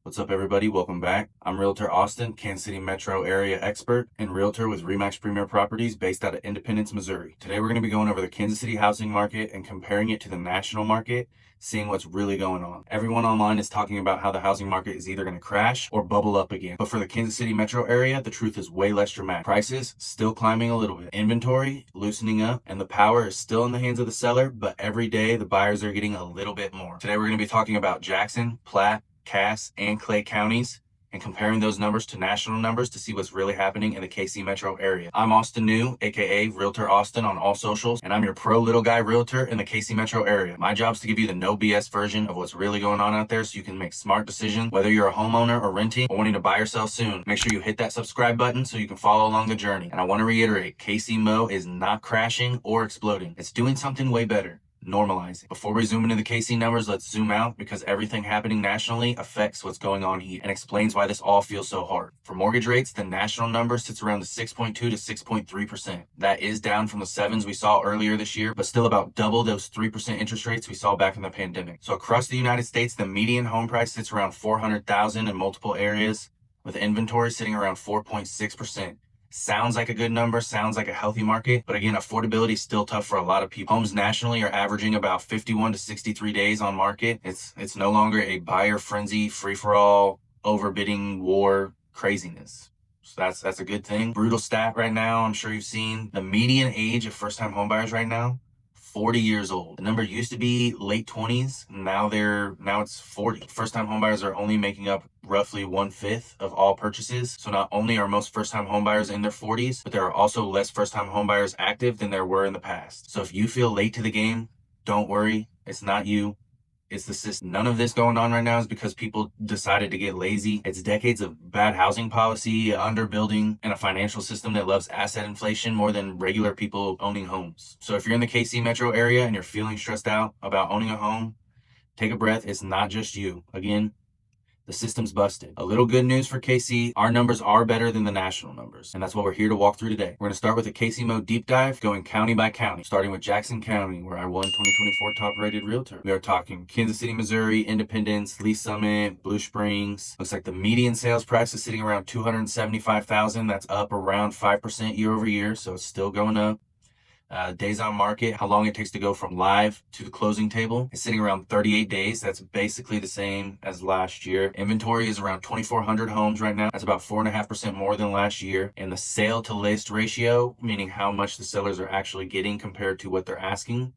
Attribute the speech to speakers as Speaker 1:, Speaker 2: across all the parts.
Speaker 1: What's up, everybody? Welcome back. I'm Realtor Austin, Kansas City metro area expert and realtor with Remax Premier Properties based out of Independence, Missouri. Today, we're going to be going over the Kansas City housing market and comparing it to the national market, seeing what's really going on. Everyone online is talking about how the housing market is either going to crash or bubble up again. But for the Kansas City metro area, the truth is way less dramatic. Prices still climbing a little bit. Inventory loosening up, and the power is still in the hands of the seller, but every day the buyers are getting a little bit more. Today, we're going to be talking about Jackson, Platte, Cass, and Clay counties and comparing those numbers to national numbers to see what's really happening in the KC metro area. I'm Austin New, aka Realtor Austin on all socials, and I'm your pro little guy realtor in the KC metro area. My job is to give you the no BS version of what's really going on out there so you can make smart decisions, whether you're a homeowner or renting or wanting to buy or sell soon. Make sure you hit that subscribe button so you can follow along the journey. And I want to reiterate, KCMO is not crashing or exploding. It's doing something way better. Normalizing. Before we zoom into the KC numbers, let's zoom out because everything happening nationally affects what's going on here and explains why this all feels so hard. For mortgage rates, the national number sits around the 6.2 to 6.3%. That is down from the 7s we saw earlier this year, but still about double those 3% interest rates we saw back in the pandemic. So across the United States, the median home price sits around $400,000 in multiple areas, with inventory sitting around 4.6%. Sounds like a good number, sounds like a healthy market, but again, affordability is still tough for a lot of people. Homes nationally are averaging about 51 to 63 days on market. It's no longer a buyer frenzy, free-for-all, overbidding war craziness. So that's a good thing. Brutal stat right now, I'm sure you've seen. The median age of first-time homebuyers right now, 40 years old. The number used to be late 20s. Now it's 40. First-time homebuyers are only making up roughly 1/5 of all purchases. So not only are most first-time homebuyers in their 40s, but there are also less first-time homebuyers active than there were in the past. So if you feel late to the game, don't worry. It's not you. It's the system. None of this going on right now is because people decided to get lazy. It's decades of bad housing policy, underbuilding, and a financial system that loves asset inflation more than regular people owning homes. So if you're in the KC metro area and you're feeling stressed out about owning a home, take a breath. It's not just you. Again, the system's busted. A little good news for KC, our numbers are better than the national numbers, and that's what we're here to walk through today. We're going to start with a KCMO deep dive, going county by county, starting with Jackson County, where I won 2024 top rated realtor. We are talking Kansas City, Missouri, Independence, Lee Summit, Blue Springs. Looks like the median sales price is sitting around $275,000. That's up around 5% year over year, so it's still going up. Days on market, how long it takes to go from live to the closing table, is sitting around 38 days. That's basically the same as last year. Inventory is around 2,400 homes right now. That's about 4.5% more than last year. And the sale to list ratio, meaning how much the sellers are actually getting compared to what they're asking,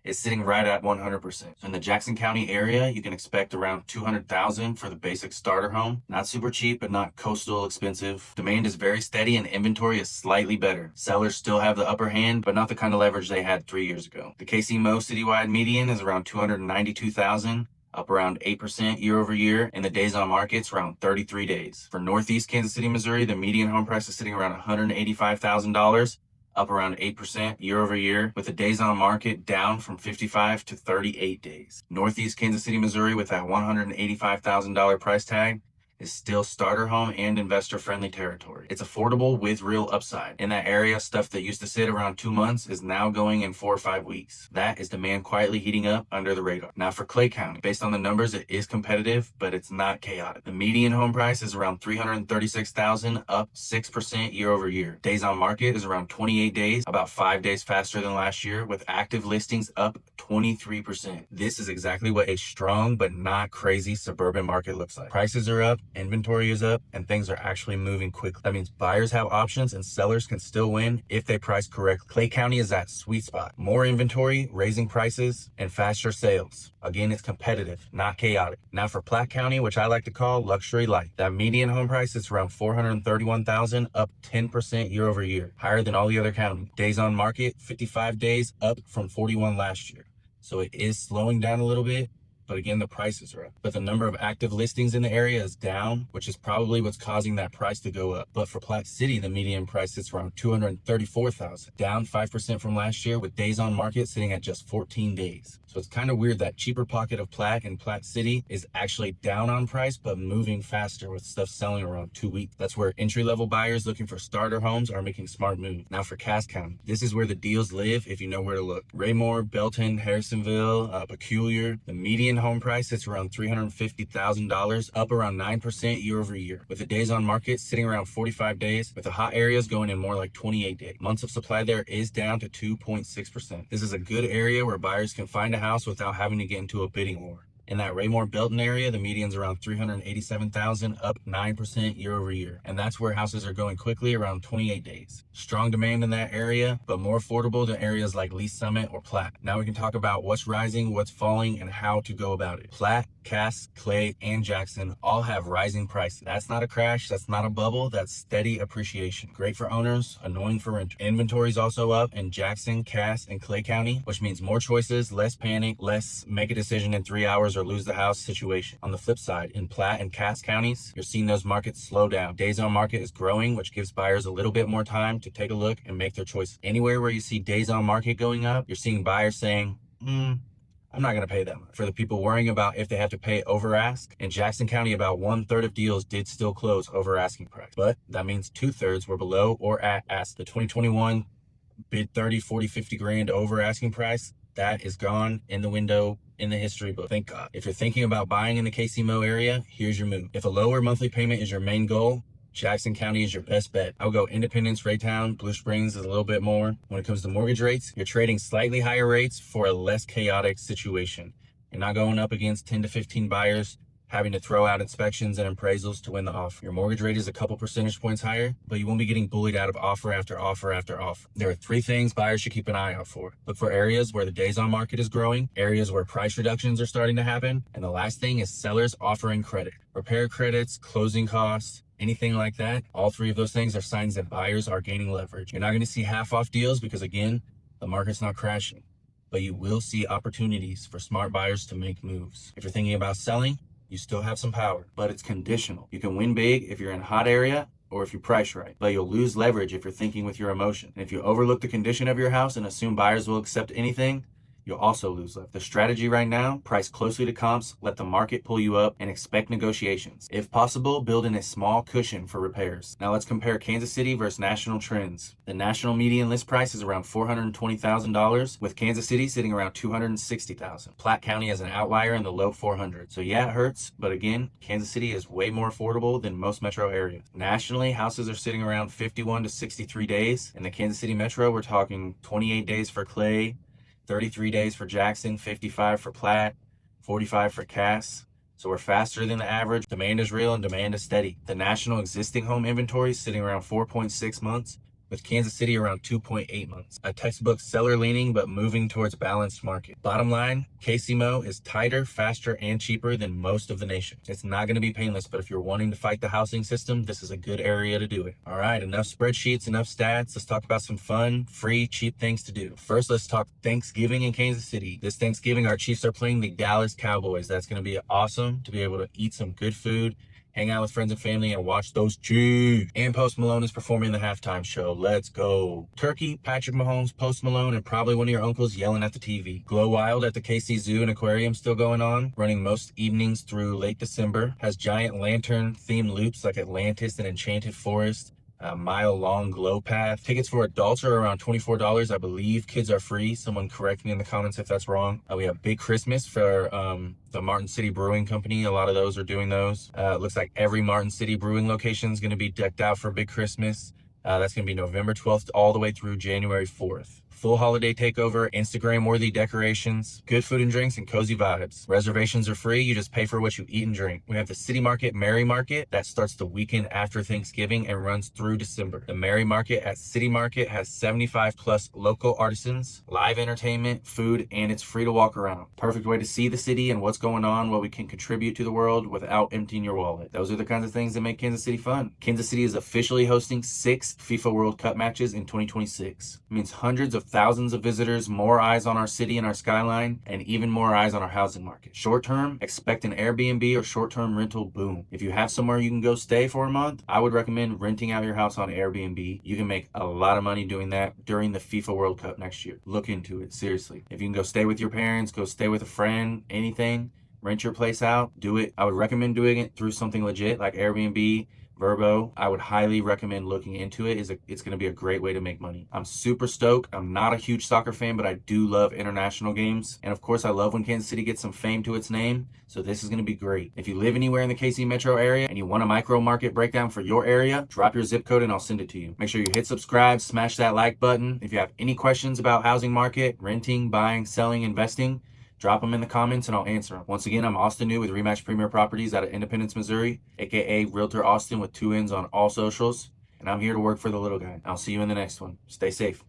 Speaker 1: is sitting right at 100%. In the Jackson County area, you can expect around $200,000 for the basic starter home. Not super cheap, but not coastal expensive. Demand is very steady and inventory is slightly better. Sellers still have the upper hand, but not the kind of leverage they had 3 years ago. The KCMO citywide median is around $292,000. Up around 8% year over year, and the days on market's around 33 days. For Northeast Kansas City, Missouri, the median home price is sitting around $185,000. Up around 8% year over year, with the days on market down from 55 to 38 days. Northeast Kansas City, Missouri, with that $185,000 price tag, is still starter home and investor-friendly territory. It's affordable with real upside. In that area, stuff that used to sit around 2 months is now going in 4 or 5 weeks. That is demand quietly heating up under the radar. Now for Clay County, based on the numbers, it is competitive, but it's not chaotic. The median home price is around $336,000, up 6% year over year. Days on market is around 28 days, about 5 days faster than last year, with active listings up 23%. This is exactly what a strong but not crazy suburban market looks like. Prices are up, inventory is up, and things are actually moving quickly. That means buyers have options and sellers can still win if they price correctly. Clay County is that sweet spot. More inventory, raising prices, and faster sales. Again, it's competitive, not chaotic. Now for Platte County, which I like to call luxury light. That median home price is around $431,000, up 10% year over year, higher than all the other counties. Days on market, 55 days, up from 41 last year. So it is slowing down a little bit, but again, the prices are up. But the number of active listings in the area is down, which is probably what's causing that price to go up. But for Platte City, the median price is around $234,000, down 5% from last year, with days on market sitting at just 14 days. So it's kind of weird that cheaper pocket of Platte and Platte City is actually down on price, but moving faster with stuff selling around 2 weeks. That's where entry-level buyers looking for starter homes are making smart moves. Now for Cass County, this is where the deals live if you know where to look. Raymore, Belton, Harrisonville, Peculiar, the median home price sits around $350,000, up around 9% year over year, with the days on market sitting around 45 days, with the hot areas going in more like 28 days. Months of supply there is down to 2.6%. This is a good area where buyers can find a house without having to get into a bidding war. In that Raymore Belton area, the median's around 387,000, up 9% year over year. And that's where houses are going quickly, around 28 days. Strong demand in that area, but more affordable than areas like Lee Summit or Platte. Now we can talk about what's rising, what's falling, and how to go about it. Platte, Cass, Clay, and Jackson all have rising prices. That's not a crash, that's not a bubble, that's steady appreciation. Great for owners, annoying for renters. Inventory's also up in Jackson, Cass, and Clay County, which means more choices, less panic, less make a decision in 3 hours or lose the house situation. On the flip side, in Platte and Cass counties, you're seeing those markets slow down. Days on market is growing, which gives buyers a little bit more time to take a look and make their choices. Anywhere where you see days on market going up, you're seeing buyers saying, I'm not going to pay that much. For the people worrying about if they have to pay over ask, in Jackson County, about 1/3 of deals did still close over asking price. But that means 2/3 were below or at ask. The 2021 bid 30, 40, 50 grand over asking price, that is gone in the window in the history book. Thank God. If you're thinking about buying in the KCMO area, here's your move. If a lower monthly payment is your main goal, Jackson County is your best bet. I would go Independence, Raytown, Blue Springs is a little bit more. When it comes to mortgage rates, you're trading slightly higher rates for a less chaotic situation. You're not going up against 10 to 15 buyers having to throw out inspections and appraisals to win the offer. Your mortgage rate is a couple percentage points higher, but you won't be getting bullied out of offer after offer after offer. There are 3 things buyers should keep an eye out for. Look for areas where the days on market is growing, areas where price reductions are starting to happen, and the last thing is sellers offering credit. Repair credits, closing costs, anything like that. All 3 of those things are signs that buyers are gaining leverage. You're not going to see half off deals because, again, the market's not crashing, but you will see opportunities for smart buyers to make moves. If you're thinking about selling, you still have some power, but it's conditional. You can win big if you're in a hot area or if you price right, but you'll lose leverage if you're thinking with your emotion. And if you overlook the condition of your house and assume buyers will accept anything, you'll also lose leverage. The strategy right now, price closely to comps, let the market pull you up, and expect negotiations. If possible, build in a small cushion for repairs. Now let's compare Kansas City versus national trends. The national median list price is around $420,000, with Kansas City sitting around $260,000. Platte County has an outlier in the low 400s. So yeah, it hurts, but again, Kansas City is way more affordable than most metro areas. Nationally, houses are sitting around 51 to 63 days. In the Kansas City metro, we're talking 28 days for Clay, 33 days for Jackson, 55 for Platte, 45 for Cass. So we're faster than the average. Demand is real and demand is steady. The national existing home inventory is sitting around 4.6 months, with Kansas City around 2.8 months. A textbook seller leaning, but moving towards balanced market. Bottom line, KCMO is tighter, faster, and cheaper than most of the nation. It's not going to be painless, but if you're wanting to fight the housing system, this is a good area to do it. All right, enough spreadsheets, enough stats. Let's talk about some fun, free, cheap things to do. First, let's talk Thanksgiving in Kansas City. This Thanksgiving, our Chiefs are playing the Dallas Cowboys. That's going to be awesome to be able to eat some good food, hang out with friends and family, and watch those Chiefs. And Post Malone is performing the halftime show. Let's go. Turkey, Patrick Mahomes, Post Malone, and probably one of your uncles yelling at the TV. Glow Wild at the KC Zoo and Aquarium still going on, running most evenings through late December. Has giant lantern-themed loops like Atlantis and Enchanted Forest. A mile-long glow path. Tickets for adults are around $24. I believe kids are free. Someone correct me in the comments if that's wrong. We have Big Christmas for the Martin City Brewing Company. A lot of those are doing those. Looks like every Martin City Brewing location is going to be decked out for Big Christmas. That's going to be November 12th all the way through January 4th. Full holiday takeover, Instagram-worthy decorations, good food and drinks, and cozy vibes. Reservations are free. You just pay for what you eat and drink. We have the City Market Merry Market that starts the weekend after Thanksgiving and runs through December. The Merry Market at City Market has 75 plus local artisans, live entertainment, food, and it's free to walk around. Perfect way to see the city and what's going on, what we can contribute to the world without emptying your wallet. Those are the kinds of things that make Kansas City fun. Kansas City is officially hosting 6 FIFA World Cup matches in 2026. It means hundreds of thousands of visitors, more eyes on our city and our skyline, and even more eyes on our housing market. Short term, expect an Airbnb or short-term rental boom. If you have somewhere you can go stay for a month, I would recommend renting out your house on Airbnb. You can make a lot of money doing that during the FIFA World Cup next year. Look into it, seriously. If you can go stay with your parents, go stay with a friend, anything, rent your place out, do it. I would recommend doing it through something legit like Airbnb, Verbo. I would highly recommend looking into it. It's going to be a great way to make money. I'm super stoked. I'm not a huge soccer fan, but I do love international games. And of course, I love when Kansas City gets some fame to its name. So this is going to be great. If you live anywhere in the KC metro area and you want a micro market breakdown for your area, drop your zip code and I'll send it to you. Make sure you hit subscribe, smash that like button. If you have any questions about housing market, renting, buying, selling, investing, drop them in the comments and I'll answer them. Once again, I'm Austin New with Remax Premier Properties out of Independence, Missouri, aka Realtor Austin with 2 N's on all socials. And I'm here to work for the little guy. I'll see you in the next one. Stay safe.